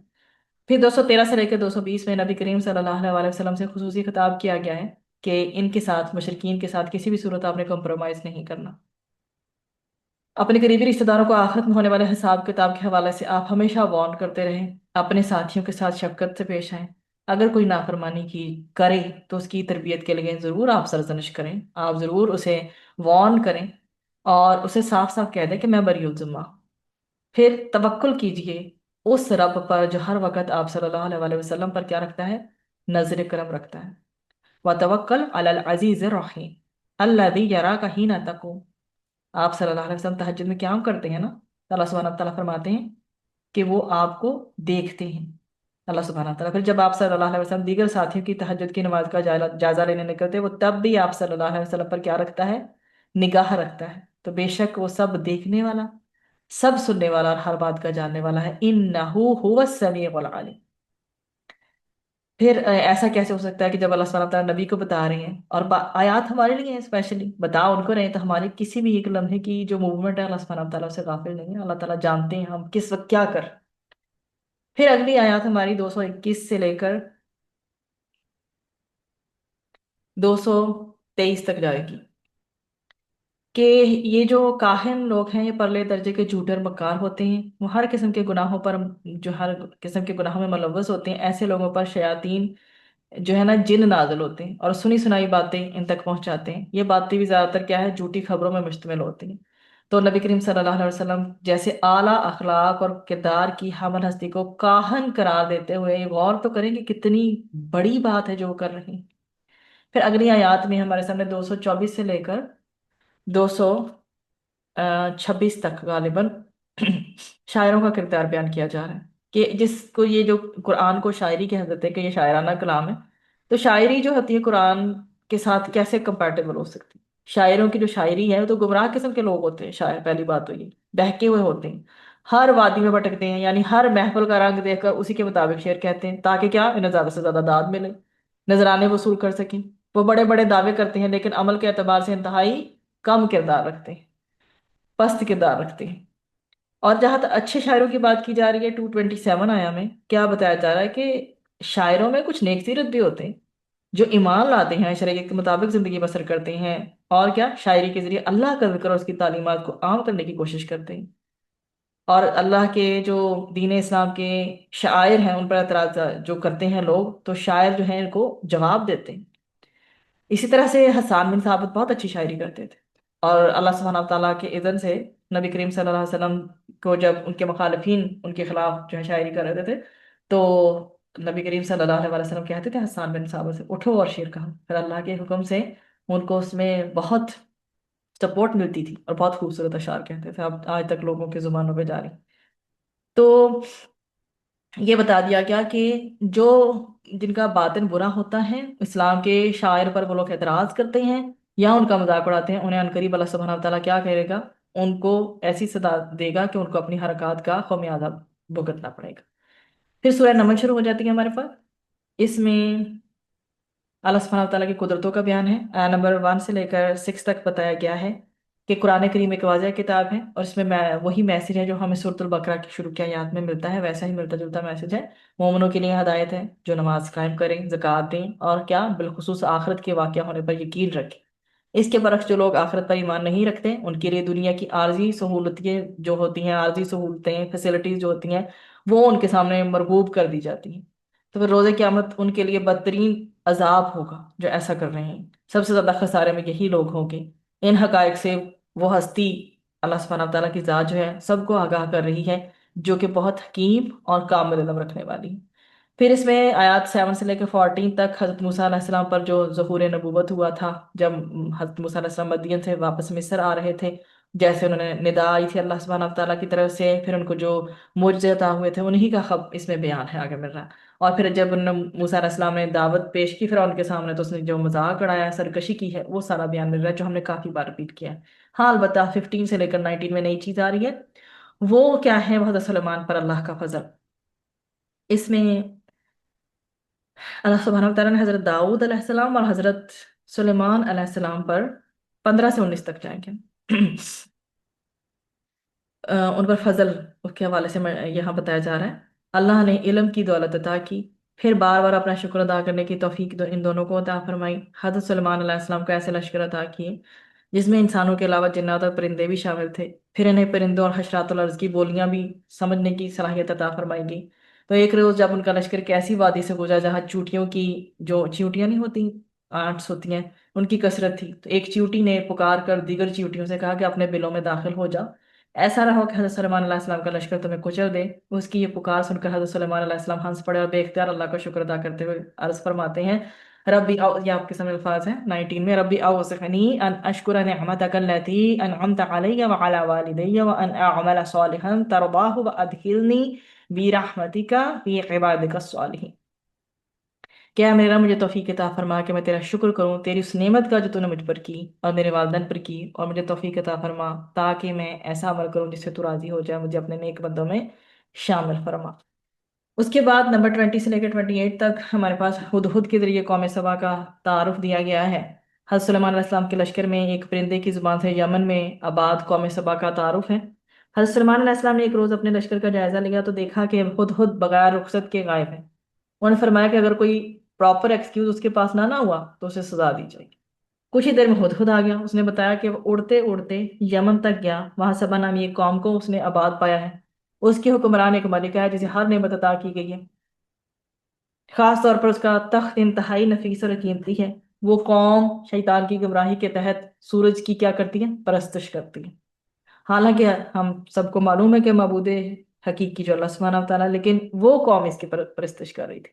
پھر 213 سے لے کے 220 میں نبی کریم صلی اللہ علیہ وسلم سے خصوصی خطاب کیا گیا ہے کہ ان کے ساتھ، مشرکین کے ساتھ کسی بھی صورت آپ نے کمپرومائز نہیں کرنا۔ اپنے قریبی رشتہ داروں کو آخرت میں ہونے والے حساب کتاب کے حوالے سے آپ ہمیشہ وارن کرتے رہیں، اپنے ساتھیوں کے ساتھ شفقت سے پیش آئیں، اگر کوئی نافرمانی کرے تو اس کی تربیت کے لیے ضرور آپ سرزنش کریں، آپ ضرور اسے وارن کریں اور اسے صاف صاف کہہ دیں کہ میں بری الذمہ ہوں۔ پھر توکل کیجئے اس رب پر جو ہر وقت آپ صلی اللہ علیہ وآلہ وسلم پر کیا رکھتا ہے، نظر کرم رکھتا ہے۔ وَتَوَكَّلْ عَلَى الْعَزِيزِ الرَّحِيمِ الَّذِي يَرَاكَ حِينَ تَقُومُ، آپ صلی اللہ علیہ وسلم تہجد میں قیام کرتے ہیں نا، تو اللہ سبحانہ وتعالیٰ فرماتے ہیں کہ وہ آپ کو دیکھتے ہیں۔ اللہ سبحانہ وتعالیٰ پھر جب آپ صلی اللہ علیہ وسلم دیگر ساتھیوں کی تہجد کی نماز کا جائزہ لینے نکلتے وہ تب بھی آپ صلی اللہ علیہ وسلم پر کیا رکھتا ہے، نگاہ رکھتا ہے، تو بے شک وہ سب دیکھنے والا، سب سننے والا اور ہر بات کا جاننے والا ہے۔ انہو هو السمیع العلیم۔ پھر ایسا کیسے ہو سکتا ہے کہ جب اللہ سبحانہ وتعالیٰ نبی کو بتا رہے ہیں اور آیات ہمارے لیے ہیں، اسپیشلی بتا ان کو رہے ہیں، تو ہماری کسی بھی ایک لمحے کی جو موومنٹ ہے اللہ سبحانہ وتعالیٰ سے غافل نہیں ہے، اللہ تعالیٰ جانتے ہیں ہم کس وقت کیا کر۔ پھر اگلی آیات ہماری 221 سے لے کر 223 تک جائے گی کہ یہ جو کاہن لوگ ہیں یہ پرلے درجے کے جھوٹے اور مکار ہوتے ہیں، وہ ہر قسم کے گناہوں پر، جو ہر قسم کے گناہوں میں ملوث ہوتے ہیں، ایسے لوگوں پر شیاطین جو ہے نا جن نازل ہوتے ہیں اور سنی سنائی باتیں ان تک پہنچاتے ہیں۔ یہ باتیں بھی زیادہ تر کیا ہے، جھوٹی خبروں میں مشتمل ہوتی ہیں۔ تو نبی کریم صلی اللہ علیہ وسلم جیسے اعلیٰ اخلاق اور کردار کی حامل ہستی کو کاہن قرار دیتے ہوئے یہ غور تو کریں کہ کتنی بڑی بات ہے جو وہ کر رہے ہیں۔ پھر اگلی آیات میں ہمارے سامنے 224 سے لے کر 226 تک غالباً شاعروں کا کردار بیان کیا جا رہا ہے کہ جس کو یہ جو قرآن کو شاعری کی حضرت ہے کہ یہ شاعرانہ کلام ہے، تو شاعری جو ہوتی ہے قرآن کے ساتھ کیسے کمپیٹیبل ہو سکتی ہے؟ شاعروں کی جو شاعری ہے وہ تو گمراہ قسم کے لوگ ہوتے ہیں شاعر، پہلی بات تو یہ بہکے ہوئے ہوتے ہیں، ہر وادی میں بھٹکتے ہیں، یعنی ہر محفل کا رنگ دیکھ کر اسی کے مطابق شعر کہتے ہیں تاکہ کیا انہیں زیادہ سے زیادہ داد ملے، نذرانے وصول کر سکیں۔ وہ بڑے بڑے دعوے کرتے ہیں لیکن عمل کے اعتبار سے انتہائی کم کردار رکھتے ہیں، پست کردار رکھتے ہیں۔ اور جہاں تک اچھے شاعروں کی بات کی جا رہی ہے 227 آیا میں کیا بتایا جا رہا ہے کہ شاعروں میں کچھ نیک سیرت بھی ہوتے ہیں جو ایمان لاتے ہیں، شریعت کے مطابق زندگی بسر کرتے ہیں، اور کیا شاعری کے ذریعے اللہ کا ذکر اور اس کی تعلیمات کو عام کرنے کی کوشش کرتے ہیں، اور اللہ کے جو دین اسلام کے شاعر ہیں ان پر اعتراض جو کرتے ہیں لوگ، تو شاعر جو ہیں ان کو جواب دیتے ہیں۔ اسی طرح سے حسان بن ثابت بہت اچھی شاعری کرتے تھے، اور اللہ سبحانہ تعالیٰ کے اذن سے نبی کریم صلی اللہ علیہ وسلم کو جب ان کے مخالفین ان کے خلاف جو ہے شاعری کر رہے تھے، تو نبی کریم صلی اللہ علیہ وسلم کہتے تھے حسان بن ثابت سے اٹھو اور شعر کہو، پھر اللہ کے حکم سے ان کو اس میں بہت سپورٹ ملتی تھی اور بہت خوبصورت اشعار کہتے تھے، اب آج تک لوگوں کی زبانوں پہ جاری۔ تو یہ بتا دیا گیا کہ جو جن کا باطن برا ہوتا ہے اسلام کے شاعر پر وہ لوگ اعتراض کرتے ہیں یا ان کا مذاق اڑاتے ہیں، انہیں عنقریب اللہ سبحانہ تعالیٰ کیا کرے گا؟ ان کو ایسی سزا دے گا کہ ان کو اپنی حرکات کا خمیازہ بھگتنا پڑے گا۔ پھر سورہ نمل شروع ہو جاتی ہے ہمارے پاس، اس میں اللہ سبحانہ تعالیٰ کی قدرتوں کا بیان ہے۔ آیا نمبر 1 سے لے کر 6 تک بتایا گیا ہے کہ قرآن کریم ایک واضح کتاب ہے، اور اس میں وہی میسج ہے جو ہمیں سورۃ البقرہ کی شروع کی آیات میں ملتا ہے، ویسا ہی ملتا جلتا میسج ہے۔ مومنوں کے لیے ہدایت ہے جو نماز قائم کریں، زکوٰۃ دیں، اور کیا بالخصوص آخرت کے واقعہ ہونے پر یقین رکھیں۔ اس کے برعکس جو لوگ آخرت پر ایمان نہیں رکھتے ان کے لیے دنیا کی عارضی سہولتیں جو ہوتی ہیں، عارضی سہولتیں فیسلٹیز جو ہوتی ہیں، وہ ان کے سامنے مرغوب کر دی جاتی ہیں، تو پھر روز قیامت ان کے لیے بدترین عذاب ہوگا جو ایسا کر رہے ہیں۔ سب سے زیادہ خسارے میں یہی لوگ ہوں گے۔ ان حقائق سے وہ ہستی اللہ سبحانہ تعالیٰ کی ذات جو ہے سب کو آگاہ کر رہی ہے، جو کہ بہت حکیم اور کامل علم رکھنے والی ہے۔ پھر اس میں آیات 7 سے لے کے 14 تک حضرت موسیٰ علیہ السلام پر جو ظہور نبوت ہوا تھا، جب حضرت موسیٰ علیہ السلام مدین سے واپس مصر آ رہے تھے، جیسے انہوں نے ندا آئی تھی اللہ سبحانہ تعالیٰ کی طرف سے، پھر ان کو جو معجزے عطا ہوئے تھے انہی کا اس میں بیان ہے آگے مل رہا ہے۔ اور پھر جب انہوں نے موسیٰ علیہ السلام نے دعوت پیش کی فرعون کے سامنے، تو اس نے جو مذاق اڑایا، سرکشی کی ہے، وہ سارا بیان مل رہا ہے جو ہم نے کافی بار ریپیٹ کیا ہے۔ ہاں البتہ 15 سے لے کر 19 میں نئی چیز آ رہی ہے، وہ کیا ہے؟ وہ حضرت سلیمان پر اللہ کا فضل۔ اس میں اللہ سبحانہ وتعالیٰ نے حضرت داؤد علیہ السلام اور حضرت سلیمان علیہ السلام پر 15 سے 19 تک جائیں گے ان پر فضل اس کے حوالے سے یہاں بتایا جا رہا ہے۔ اللہ نے علم کی دولت عطا کی، پھر بار بار اپنا شکر ادا کرنے کی توفیق ان دونوں کو عطا فرمائی۔ حضرت سلیمان علیہ السلام کو ایسے لشکر عطا کیے جس میں انسانوں کے علاوہ جنات اور پرندے بھی شامل تھے، پھر انہیں پرندوں اور حشرات الارض کی بولیاں بھی سمجھنے کی صلاحیت عطا فرمائی گئی۔ تو ایک روز جب ان کا لشکر ایک ایسی وادی سے گزرا جہاں چیونٹیوں کی، جو چیونٹیاں نہیں ہوتی، آنٹس ہوتی ہیں، ان کی کثرت تھی، تو ایک چیونٹی نے پکار کر دیگر چیونٹیوں سے کہا کہ اپنے بلوں میں داخل ہو جاؤ، ایسا نہ ہو کہ حضرت سلیمان علیہ السلام کا لشکر تمہیں کچل دے۔ اس کی یہ پکار سن کر حضرت سلیمان علیہ السلام ہنس پڑے اور بے اختیار اللہ کا شکر ادا کرتے ہوئے عرض فرماتے ہیں ربی یہ آپ کے سامنے الفاظ ہیں 19 میں، ربی اوزعنی ان اشکر نعمتک التی انعمت علی وعلی والدی وان اعمل صالحا ترضاہ وادخلنی برحمتک فی عبادک الصالحین۔ کیا میرا مجھے توفیق عطا فرما کہ میں تیرا شکر کروں تیری اس نعمت کا جو تو نے مجھ پر کی اور میرے والدین پر کی، اور مجھے توفیق عطا فرما تاکہ میں ایسا عمل کروں جس سے تو راضی ہو جائے، مجھے اپنے نیک بندوں میں شامل فرما۔ اس کے بعد نمبر 20 سے لے کے 28 تک ہمارے پاس ہدہد کے ذریعے قوم سبا کا تعارف دیا گیا ہے۔ حضرت سلیمان علیہ السلام کے لشکر میں ایک پرندے کی زبان سے یمن میں آباد قوم سبا کا تعارف ہے۔ حضرت سلیمان علیہ السلام نے ایک روز اپنے لشکر کا جائزہ لیا تو دیکھا کہ ہدہد بغیر رخصت کے غائب ہے۔ انہوں نے فرمایا کہ اگر کوئی پراپر ایکسکیوز اس کے پاس نہ ہوا تو اسے سزا دی جائے گی۔ کچھ ہی دیر میں ہدہد آ گیا، اس نے بتایا کہ وہ اڑتے اڑتے یمن تک گیا، وہاں سبا نامی ایک قوم کو اس نے آباد پایا ہے، اس کے حکمران ایک ملکہ ہے جسے ہر نعمت عطا کی گئی ہے، خاص طور پر اس کا تخت انتہائی نفیس اور قیمتی ہے۔ وہ قوم شیطان کی گمراہی کے تحت سورج کی کیا کرتی ہے؟ پرستش کرتی ہے۔ حالانکہ ہم سب کو معلوم ہے کہ معبود حقیقی جو اللہ سبحانہ و تعالیٰ، لیکن وہ قوم اس کی پرستش کر رہی تھی۔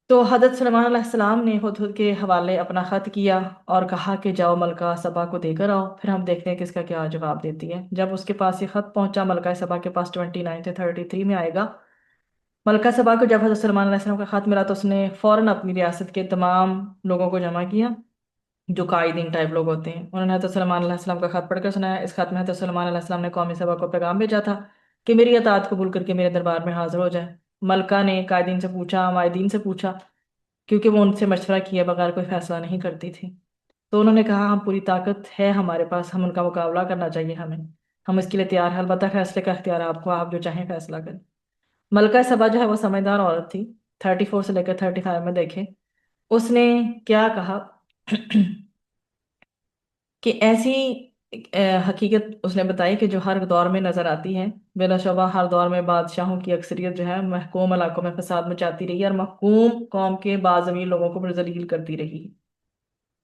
تو حضرت سلیمان علیہ السلام نے ہدہد کے حوالے اپنا خط کیا اور کہا کہ جاؤ ملکہ سبا کو دے کر آؤ، پھر ہم دیکھتے ہیں کہ اس کا کیا جواب دیتی ہے۔ جب اس کے پاس یہ خط پہنچا، ملکہ سبا کے پاس 29 سے 33 میں آئے گا، ملکہ سبا کو جب حضرت سلیمان علیہ السلام کا خط ملا تو اس نے فوراً اپنی ریاست کے تمام لوگوں کو جمع کیا، جو قائدین ٹائپ لوگ ہوتے ہیں۔ انہوں نے حضرت سلیمان علیہ السلام کا خط پڑھ کر سنایا۔ اس خط میں حضرت سلیمان علیہ السلام نے قوم سبا کو پیغام بھیجا تھا کہ میری اطاعت قبول کر کے میرے دربار میں حاضر ہو جائے۔ ملکہ نے قائدین سے پوچھا، معاہدین سے پوچھا، کیونکہ وہ ان سے مشورہ کیے بغیر کوئی فیصلہ نہیں کرتی تھی۔ تو انہوں نے کہا ہم پوری طاقت ہے ہمارے پاس، ہم ان کا مقابلہ کرنا چاہیے ہمیں، ہم اس کے لیے تیار ہیں، البتہ فیصلے کا اختیار آپ کو، آپ جو چاہیں فیصلہ کریں۔ ملکہ سبا جو ہے وہ سمجھدار عورت تھی، 34 سے لے کر 35 میں دیکھیں اس نے کیا کہا کہ ایسی حقیقت اس نے بتائی کہ جو ہر دور میں نظر آتی ہے، بلا شبہ ہر دور میں بادشاہوں کی اکثریت جو ہے محکوم علاقوں میں فساد مچاتی رہی ہے اور محکوم قوم کے بعض امیر لوگوں کو ذلیل کرتی رہی۔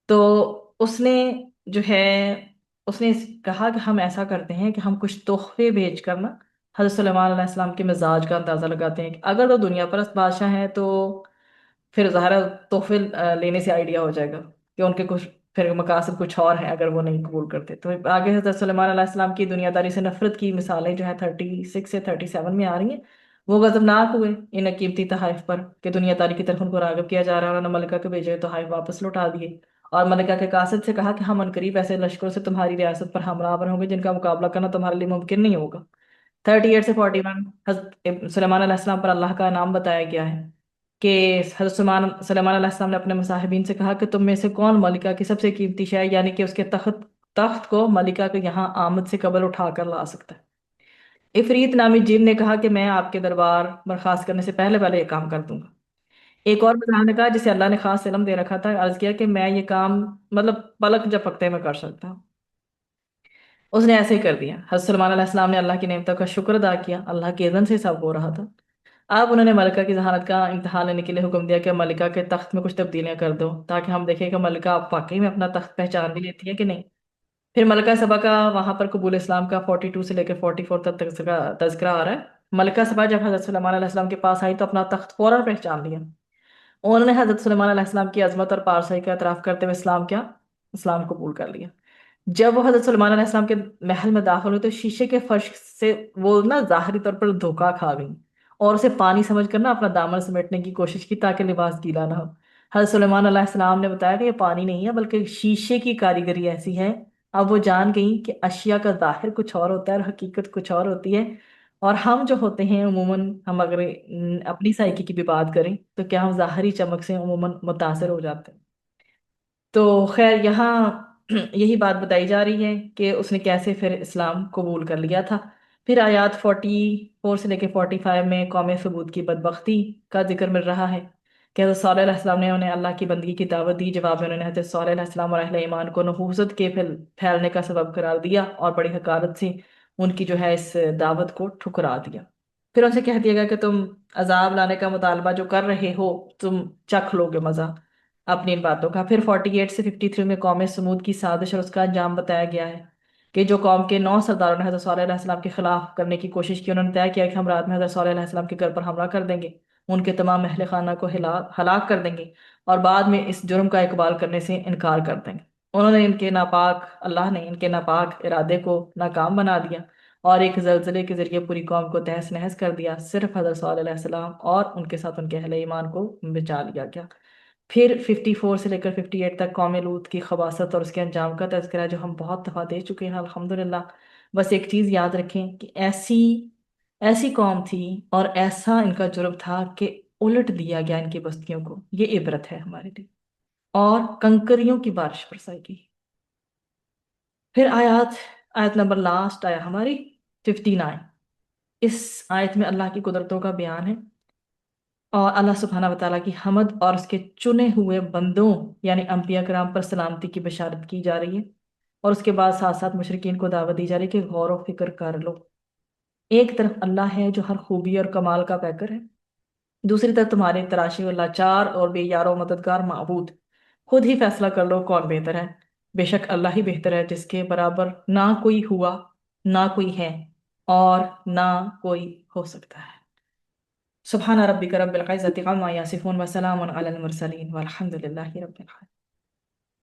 تو اس نے جو ہے اس نے کہا کہ ہم ایسا کرتے ہیں کہ ہم کچھ تحفے بیچ کر نا حضرت سلیمان علیہ السلام کے مزاج کا اندازہ لگاتے ہیں کہ اگر وہ دنیا پرست بادشاہ ہیں تو پھر ظاہر ہے تحفے لینے سے آئیڈیا ہو جائے گا کہ ان کے کچھ پھر مقاصد کچھ اور ہیں اگر وہ نہیں قبول کرتے۔ تو آگے حضرت سلیمان علیہ السلام کی دنیا داری سے نفرت کی مثالیں جو ہیں 36 سے 37 میں آ رہی ہیں۔ وہ غضبناک ہوئے ان قیمتی تحائف پر کہ دنیا داری کی طرف ان کو راغب کیا جا رہا ہے، انہوں نے ملکہ کے بھیجے تحائف واپس لوٹا دیے اور ملکہ کے قاصد سے کہا کہ ہم عنقریب ایسے لشکروں سے تمہاری ریاست پر حملہ آور ہوں گے جن کا مقابلہ کرنا تمہارے لیے ممکن نہیں ہوگا۔ 38 سے 41 حضرت سلیمان علیہ السلام پر اللہ کا انعام بتایا گیا ہے کہ حضرت سلیمان علیہ السلام نے اپنے مصاحبین سے کہا کہ تم میں سے کون ملکہ کی سب سے قیمتی شے یعنی کہ اس کے تخت کو ملکہ کے یہاں آمد سے قبل اٹھا کر لا سکتا ہے۔ افریت نامی جن نے کہا کہ میں آپ کے دربار برخاست کرنے سے پہلے پہلے یہ کام کر دوں گا۔ ایک اور بزرگ نے کہا جسے اللہ نے خاص علم دے رکھا تھا، عرض کیا کہ میں یہ کام مطلب پلک جھپکتے میں کر سکتا ہوں۔ اس نے ایسے ہی کر دیا۔ حضرت سلمان علیہ السلام نے اللہ کی نعمتوں کا شکر ادا کیا، اللہ کے اذن سے سب ہو رہا تھا۔ اب انہوں نے ملکہ کی ذہانت کا امتحان لینے کے لیے حکم دیا کہ ملکہ کے تخت میں کچھ تبدیلیاں کر دو تاکہ ہم دیکھیں کہ ملکہ اب واقعی میں اپنا تخت پہچان بھی لیتی ہے کہ نہیں۔ پھر ملکہ سبا کا وہاں پر قبول اسلام کا 42 سے لے کے 44 تک تذکرہ آ رہا ہے۔ ملکہ سبا جب حضرت سلیمان علیہ السلام کے پاس آئی تو اپنا تخت فوراً پہچان لیا۔ انہوں نے حضرت سلیمان علیہ السلام کی عظمت اور پارسائی کا اعتراف کرتے ہوئے اسلام قبول کر لیا۔ جب وہ حضرت سلیمان علیہ السلام کے محل میں داخل ہوئے تو شیشے کے فرش سے وہ نا ظاہری طور پر دھوکا کھا گئی اور اسے پانی سمجھ کر نا اپنا دامن سمیٹنے کی کوشش کی تاکہ لباس گیلا نہ ہو۔ حضرت سلیمان علیہ السلام نے بتایا کہ یہ پانی نہیں ہے بلکہ شیشے کی کاریگری ایسی ہے۔ اب وہ جان گئیں کہ اشیاء کا ظاہر کچھ اور ہوتا ہے اور حقیقت کچھ اور ہوتی ہے، اور ہم جو ہوتے ہیں عموماً ہم اگر اپنی سائیکی کی بھی بات کریں تو کیا ہم ظاہری چمک سے عموماً متاثر ہو جاتے ہیں۔ تو خیر یہاں یہی بات بتائی جا رہی ہے کہ اس نے کیسے پھر اسلام قبول کر لیا تھا۔ پھر آیات 44 سے لے کے 45 میں قوم ثمود کی بدبختی کا ذکر مل رہا ہے کہ حضرت صالح علیہ السلام نے انہیں اللہ کی بندگی کی دعوت دی، جواب میں انہوں نے حضرت صالح علیہ السلام اور اہل ایمان کو نحوست کے پھیلنے کا سبب قرار دیا اور بڑی حقارت سے ان کی جو ہے اس دعوت کو ٹھکرا دیا۔ پھر ان سے کہہ دیا گیا کہ تم عذاب لانے کا مطالبہ جو کر رہے ہو تم چکھ لو گے مزہ اپنی ان باتوں کا۔ پھر 48 سے 53 میں قوم سمود کی سازش اور اس کا انجام بتایا گیا ہے کہ جو قوم کے 9 سرداروں نے حضرت صالح علیہ السلام کے خلاف کرنے کی کوشش کی، انہوں نے طے کیا کہ ہم رات میں حضرت صالح علیہ السلام کے گھر پر حملہ کر دیں گے، ان کے تمام اہل خانہ کو ہلاک کر دیں گے اور بعد میں اس جرم کا اقبال کرنے سے انکار کر دیں گے۔ انہوں نے اللہ نے ان کے ناپاک ارادے کو ناکام بنا دیا اور ایک زلزلے کے ذریعے پوری قوم کو تہس نہس کر دیا، صرف حضرت صالح علیہ السلام اور ان کے ساتھ ان کے اہل ایمان کو بچا لیا گیا۔ پھر 54 سے لے کر 58 تک قوم لوط کی خباثت اور اس کے انجام کا تذکرہ ہے جو ہم بہت دفعہ دے چکے ہیں الحمدللہ۔ بس ایک چیز یاد رکھیں کہ ایسی ایسی قوم تھی اور ایسا ان کا جرم تھا کہ الٹ دیا گیا ان کی بستیوں کو، یہ عبرت ہے ہمارے لیے، اور کنکریوں کی بارش برسائی گئی۔ پھر آیت نمبر لاسٹ آیا ہماری 59۔ اس آیت میں اللہ کی قدرتوں کا بیان ہے اور اللہ سبحانہ و تعالیٰ کی حمد اور اس کے چنے ہوئے بندوں یعنی انبیاء کرام پر سلامتی کی بشارت کی جا رہی ہے، اور اس کے بعد ساتھ ساتھ مشرکین کو دعوت دی جا رہی ہے کہ غور و فکر کر لو۔ ایک طرف اللہ ہے جو ہر خوبی اور کمال کا پیکر ہے، دوسری طرف تمہارے تراشے ہوئے لاچار اور بے یار و مددگار معبود۔ خود ہی فیصلہ کر لو کون بہتر ہے، بے شک اللہ ہی بہتر ہے جس کے برابر نہ کوئی ہوا نہ کوئی ہے اور نہ کوئی ہو سکتا ہے۔ سبحان ربک رب العزت عما یصفون وسلام علی المرسلین والحمد للہ رب العالمین۔